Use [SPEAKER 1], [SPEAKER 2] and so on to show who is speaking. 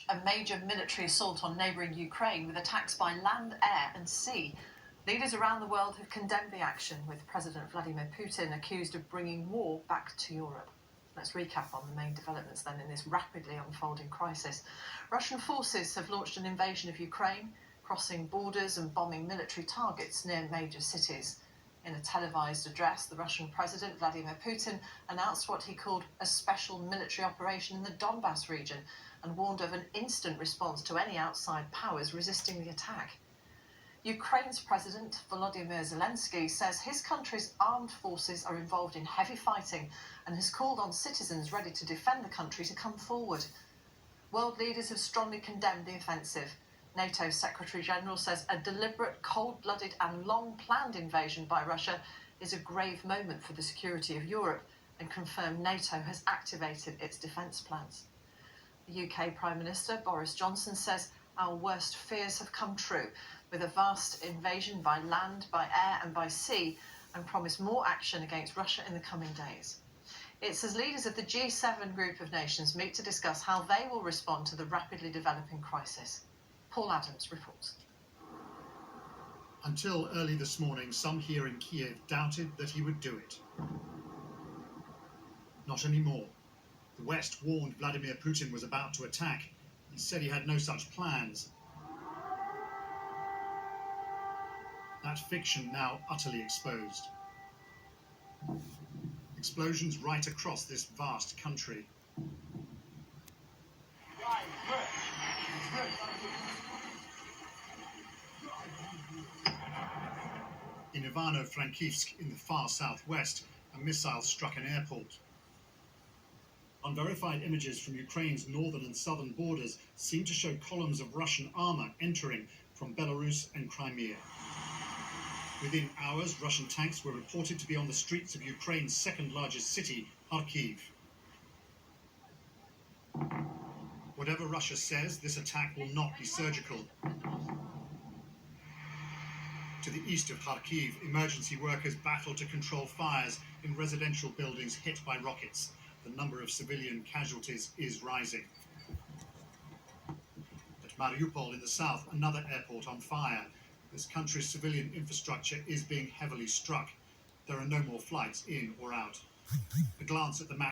[SPEAKER 1] a major military assault on neighbouring Ukraine with attacks by land, air and sea. Leaders around the world have condemned the action, with President Vladimir Putin accused of bringing war back to Europe. Let's recap on the main developments then in this rapidly unfolding crisis. Russian forces have launched an invasion of Ukraine, crossing borders and bombing military targets near major cities. In a televised address, the Russian President Vladimir Putin announced what he called a special military operation in the Donbas region and warned of an instant response to any outside powers resisting the attack. Ukraine's President Volodymyr Zelensky says his country's armed forces are involved in heavy fighting and has called on citizens ready to defend the country to come forward. World leaders have strongly condemned the offensive. NATO Secretary-General says a deliberate, cold-blooded and long-planned invasion by Russia is a grave moment for the security of Europe and confirmed NATO has activated its defence plans. The UK Prime Minister Boris Johnson says our worst fears have come true, with a vast invasion by land, by air and by sea, and promised more action against Russia in the coming days. It's as leaders of the G7 group of nations meet to discuss how they will respond to the rapidly developing crisis. Paul Adams reports.
[SPEAKER 2] Until early this morning, some here in Kiev doubted that he would do it. Not anymore. The West warned Vladimir Putin was about to attack. He said he had no such plans. That fiction now utterly exposed. Explosions right across this vast country. In Ivano-Frankivsk, in the far southwest, a missile struck an airport. Unverified images from Ukraine's northern and southern borders seem to show columns of Russian armour entering from Belarus and Crimea. Within hours, Russian tanks were reported to be on the streets of Ukraine's second largest city, Kharkiv. Whatever Russia says, this attack will not be surgical. To the east of Kharkiv, emergency workers battle to control fires in residential buildings hit by rockets. The number of civilian casualties is rising. At Mariupol in the south, another airport on fire. This country's civilian infrastructure is being heavily struck. There are no more flights in or out. A glance at the map